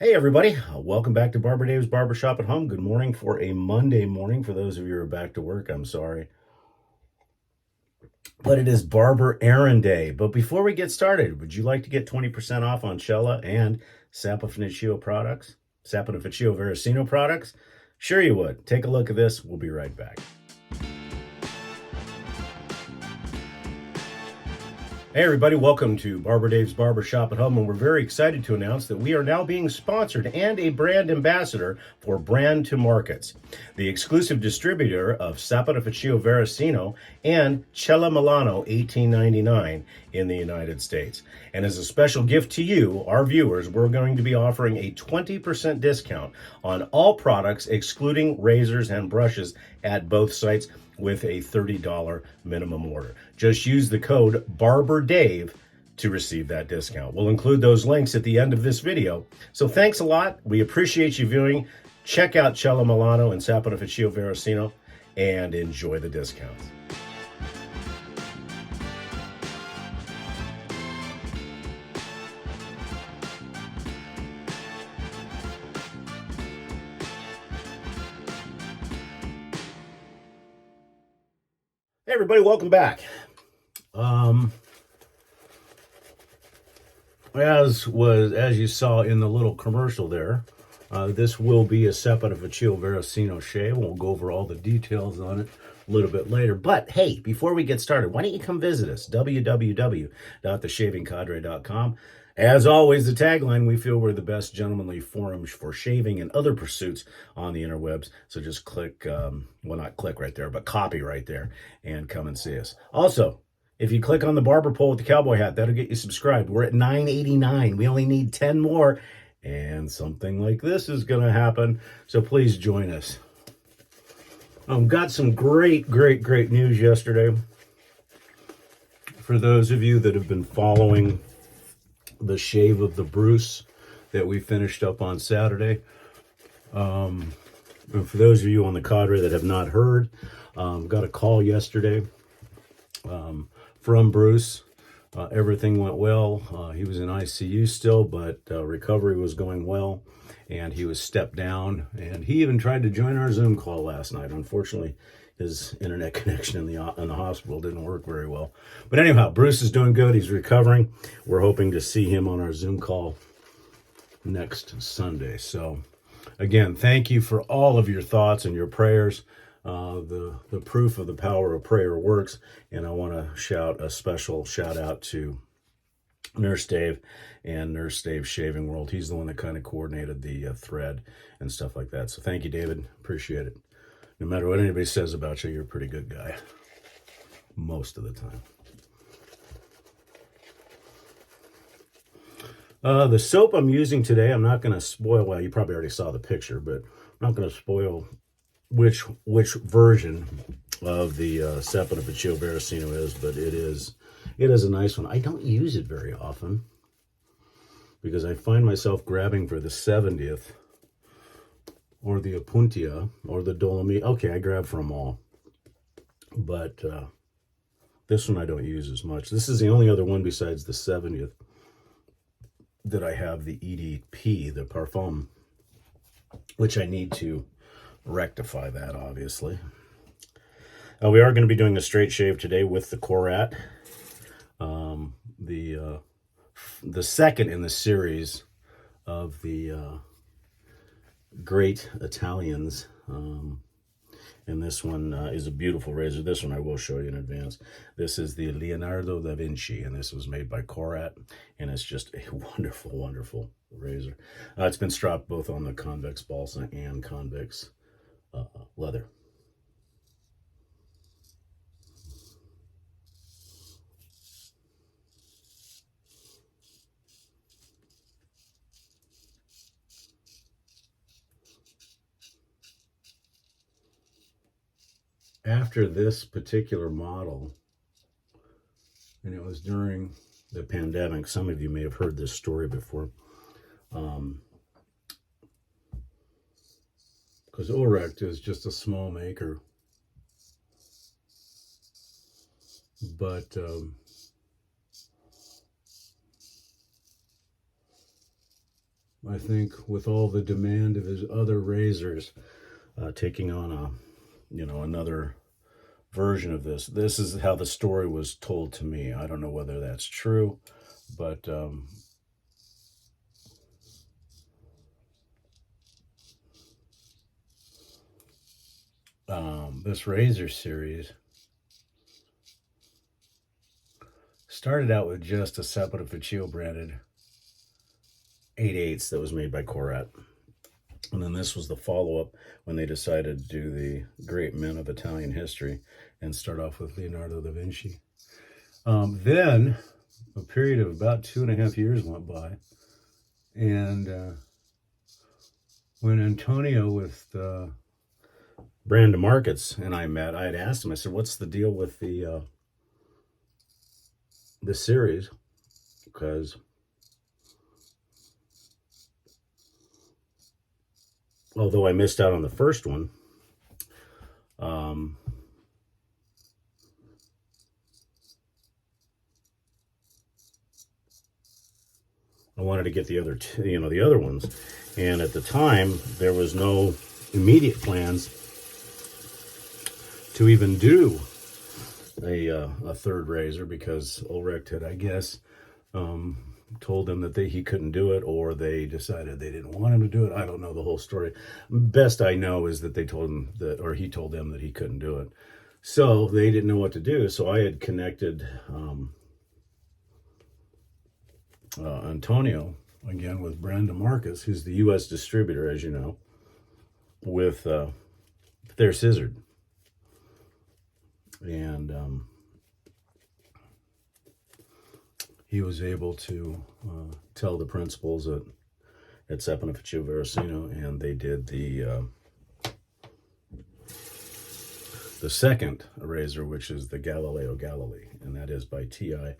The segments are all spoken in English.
Hey everybody, welcome back to BarberDave's Barbershop at Home. Good morning for a Monday morning. For those of you who are back to work, I'm sorry. But it is Barber Errand Day. But before we get started, would you like to get 20% off on Cella and Saponificio products? Saponificio Veracino products? Sure you would. Take a look at this. We'll be right back. Hey everybody, welcome to BarberDave's Barbershop at Home, and we're very excited to announce that we are now being sponsored and a brand ambassador for Brand to Markets, the exclusive distributor of Saponificio Veracino and Cella Milano 1899 in the United States. And as a special gift to you, our viewers, we're going to be offering a 20% discount on all products excluding razors and brushes at both sites, with a $30 minimum order. Just use the code BarberDave to receive that discount. We'll include those links at the end of this video. So thanks a lot. We appreciate you viewing. Check out Cella Milano and Saponificio Veracino and enjoy the discounts. Hey everybody, welcome back. As you saw in the little commercial there, this will be a Saponificio Veracino shave. We'll go over all the details on it a little bit later. But hey, before we get started, why don't you come visit us? www.theshavingcadre.com. As always, the tagline: we feel we're the best gentlemanly forums for shaving and other pursuits on the interwebs. So just click, well, not click right there, but copy right there and come and see us. Also, if you click on the barber pole with the cowboy hat, that'll get you subscribed. We're at 989. We only need 10 more, and something like this is going to happen. So please join us. Got some great news yesterday. For those of you that have been following the shave of the Bruce that we finished up on Saturday. And for those of you on the cadre that have not heard, got a call yesterday from Bruce. Everything went well. He was in ICU still, but recovery was going well, and he was stepped down. And he even tried to join our Zoom call last night. Unfortunately, his internet connection in the hospital didn't work very well. But anyhow, Bruce is doing good. He's recovering. We're hoping to see him on our Zoom call next Sunday. So again, thank you for all of your thoughts and your prayers. The proof of the power of prayer works. And I want to shout a special shout out to Nurse Dave and Nurse Dave's Shaving World. He's the one that kind of coordinated the thread and stuff like that. So thank you, David. Appreciate it. No matter what anybody says about you, you're a pretty good guy. Most of the time. The soap I'm using today, I'm not going to spoil, well, you probably already saw the picture, but I'm not going to spoil which version of the Saponificio Veracino is, but it is a nice one. I don't use it very often because I find myself grabbing for the 70th or the Apuntia or the Dolomite. Okay, I grab for them all, but this one I don't use as much. This is the only other one besides the 70th that I have, the EDP, the Parfum, which I need to rectify that, obviously. We are going to be doing a straight shave today with the Korat, the second in the series of the great Italians. And this one is a beautiful razor. This one I will show you in advance. This is the Leonardo da Vinci, and this was made by Korat, and it's just a wonderful razor. It's been stropped both on the convex balsa and convex leather. After this particular model, and it was during the pandemic, some of you may have heard this story before, because Orect is just a small maker, but I think with all the demand of his other razors taking on another version of this. This is how the story was told to me. I don't know whether that's true, but this razor series started out with just a Sapota Ficcio branded 8/8 that was made by Korat. And then this was the follow-up when they decided to do the great men of Italian history and start off with Leonardo da Vinci. Then a period of about 2.5 years went by, and when Antonio with Brand Markets and I met, I had asked him, I said, what's the deal with the series? Because although I missed out on the first one, I wanted to get the other two, the other ones. And at the time, there was no immediate plans to even do a third razor because Ulrich had, I guess, told them that he couldn't do it, or they decided they didn't want him to do it. I don't know the whole story. Best I know is that they told him that, or he told them that he couldn't do it. So they didn't know what to do. So I had connected Antonio, again, with Brand Marcus, who's the U.S. distributor, as you know, with their scissored. And he was able to tell the principals at Sapona Ficcio Veracino, and they did the second razor, which is the Galileo Galilei, and that is by T.I.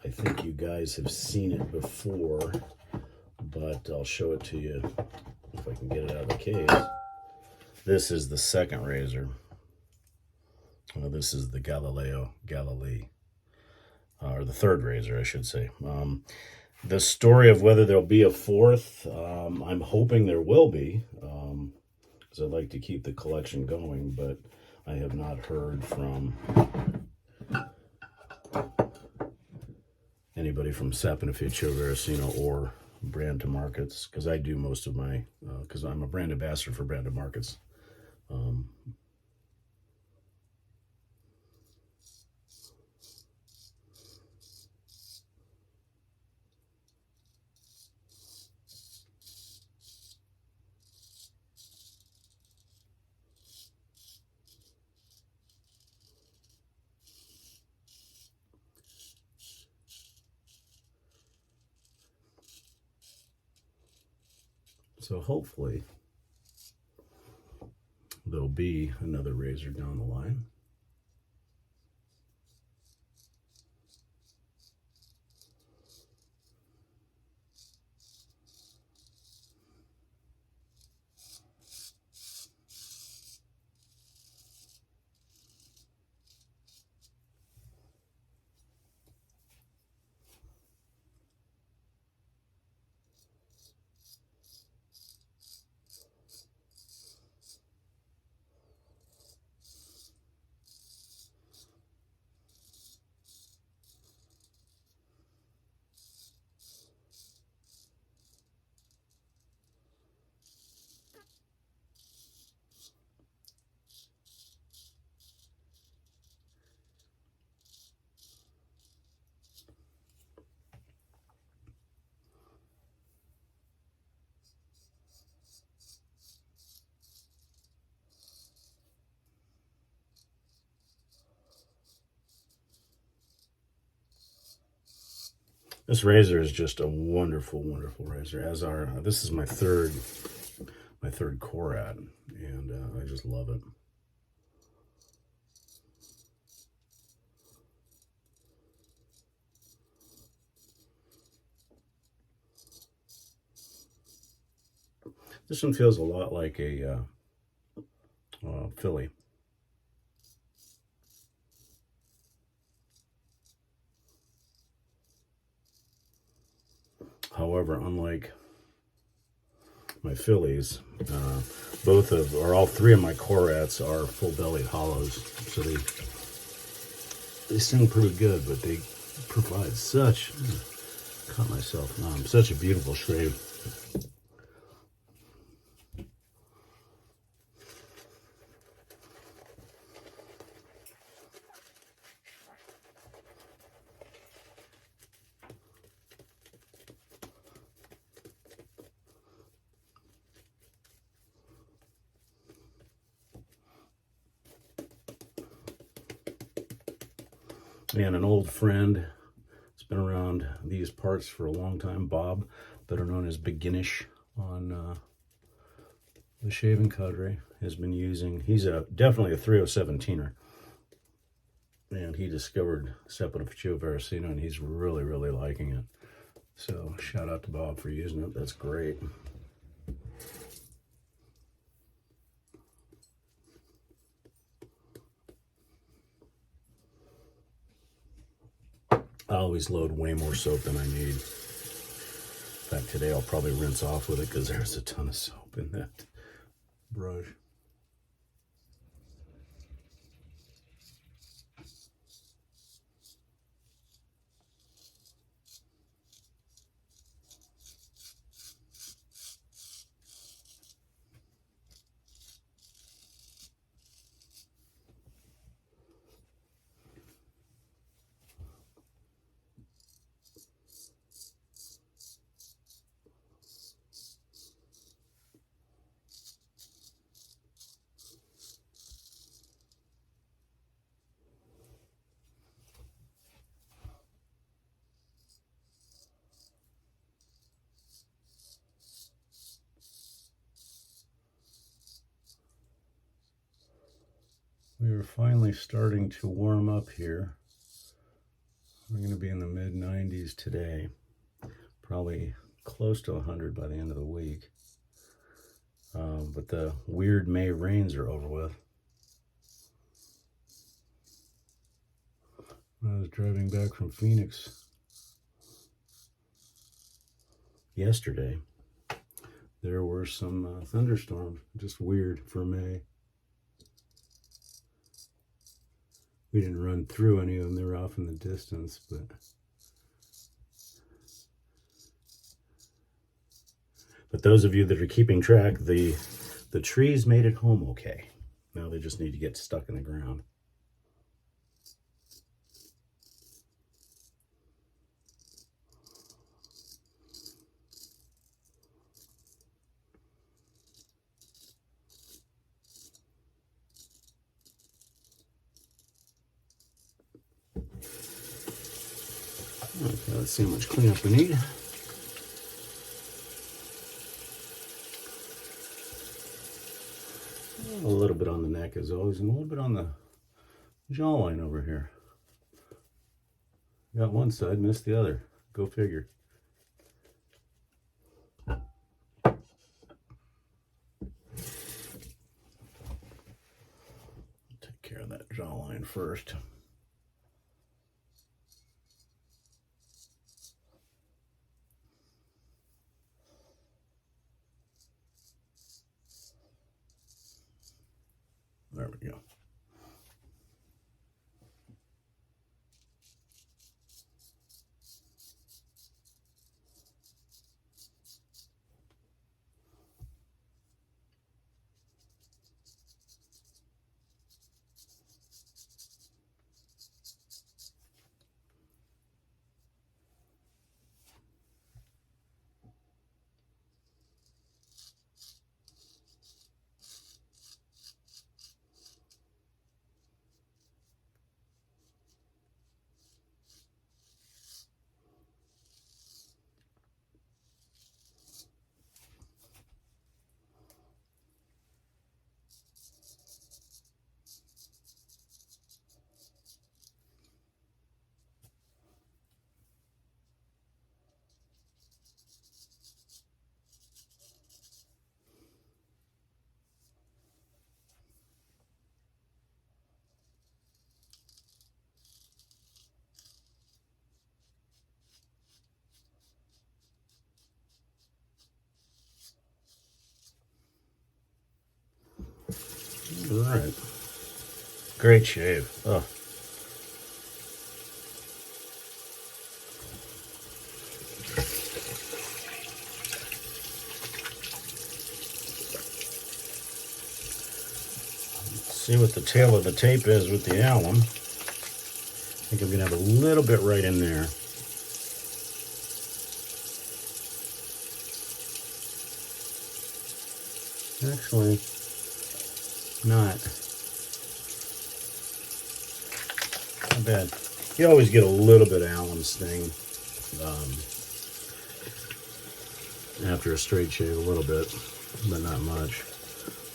I think you guys have seen it before, but I'll show it to you if I can get it out of the case. This is the second razor. Well, this is the Galileo Galilei, or the third razor, I should say. The story of whether there'll be a fourth, I'm hoping there will be, because I'd like to keep the collection going, but I have not heard from anybody from Sapona Ficcio Veracino or Brand Markets, because I do most of my, because I'm a brand ambassador for Brand Markets. So hopefully there'll be another razor down the line. This razor is just a wonderful, wonderful razor. This is my third Korat, and I just love it. This one feels a lot like a Philly. However, unlike my fillies, all three of my Corats are full-bellied hollows, so they sing pretty good, but they provide such a beautiful shave. And an old friend, it's been around these parts for a long time, Bob, better known as Beginish on the Shaven Cadre, has been using, he's definitely a 307-teener, and he discovered Sepidophyceola varicina, and he's really, really liking it. So shout out to Bob for using it. That's great. I always load way more soap than I need. In fact, today I'll probably rinse off with it because there's a ton of soap in that brush. We are finally starting to warm up here. We're going to be in the mid-90s today, probably close to 100 by the end of the week. But the weird May rains are over with. When I was driving back from Phoenix yesterday, there were some thunderstorms, just weird for May. We didn't run through any of them, they were off in the distance, but those of you that are keeping track, the trees made it home okay. Now they just need to get stuck in the ground. Okay, let's see how much cleanup we need. A little bit on the neck as always, and a little bit on the jawline over here. Got one side, missed the other. Go figure. Take care of that jawline first. There we go. All right. Great shave. Oh. See what the tail of the tape is with the alum. I think I'm going to have a little bit right in there. Actually, not bad. You always get a little bit of alum sting after a straight shave, a little bit, but not much.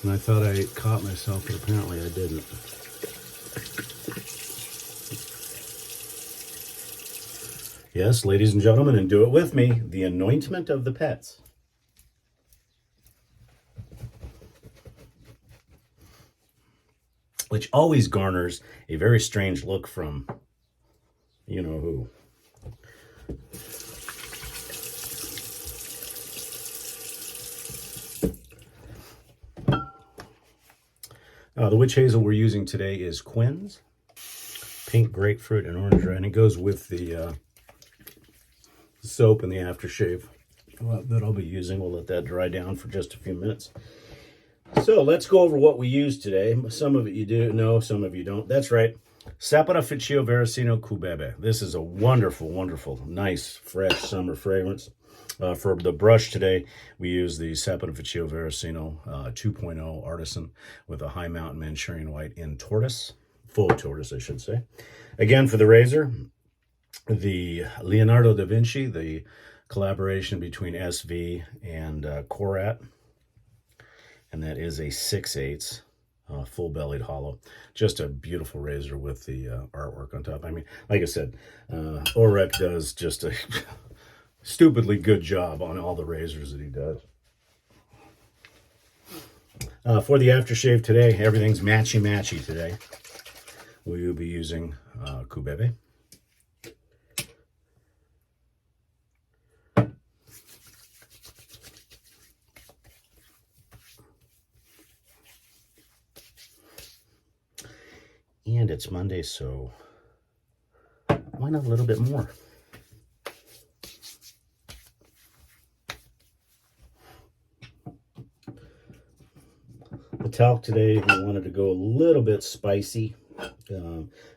And I thought I caught myself, but apparently I didn't. Yes, ladies and gentlemen, and do it with me, the anointment of the pets. Which always garners a very strange look from you know who. The witch hazel we're using today is Quinn's, pink grapefruit and orange red, and it goes with the soap and the aftershave that I'll be using. We'll let that dry down for just a few minutes. So let's go over what we use today. Some of it you do know, some of you don't. That's right, Saponificio Veracino Cubebe. This is a wonderful, wonderful, nice, fresh summer fragrance. For the brush today, we use the Saponificio Veracino 2.0 Artisan with a high mountain Manchurian white in tortoise, full tortoise, I should say. Again, for the razor, the Leonardo da Vinci, the collaboration between SV and Korat, and that is a 6/8 full-bellied hollow. Just a beautiful razor with the artwork on top. I mean, like I said, Orek does just a stupidly good job on all the razors that he does. For the aftershave today, everything's matchy-matchy today. We will be using Cubebe. And it's Monday, so why not a little bit more? The talc today, we wanted to go a little bit spicy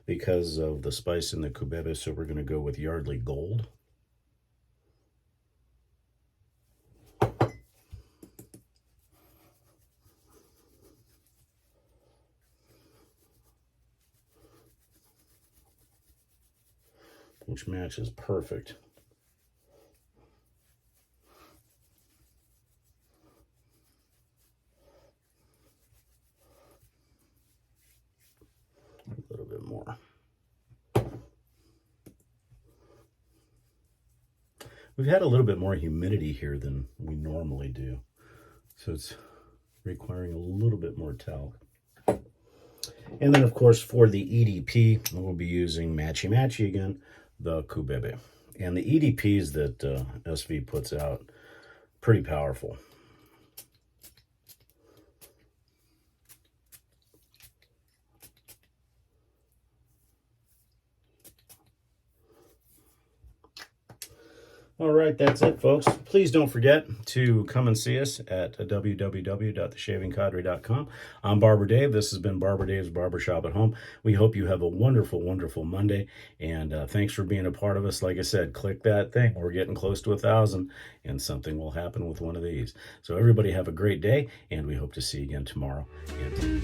because of the spice in the Cubebe, so we're going to go with Yardley Gold. Which matches perfect. A little bit more. We've had a little bit more humidity here than we normally do, so it's requiring a little bit more talc. And then, of course, for the EDP, we'll be using matchy-matchy again, the Cubebe. And the EDPs that SV puts out, pretty powerful. All right, that's it, folks. Please don't forget to come and see us at www.theshavingcadre.com. I'm Barber Dave. This has been Barber Dave's Barbershop at Home. We hope you have a wonderful, wonderful Monday, and thanks for being a part of us. Like I said, click that thing. We're getting close to 1,000, and something will happen with one of these. So everybody have a great day, and we hope to see you again tomorrow. And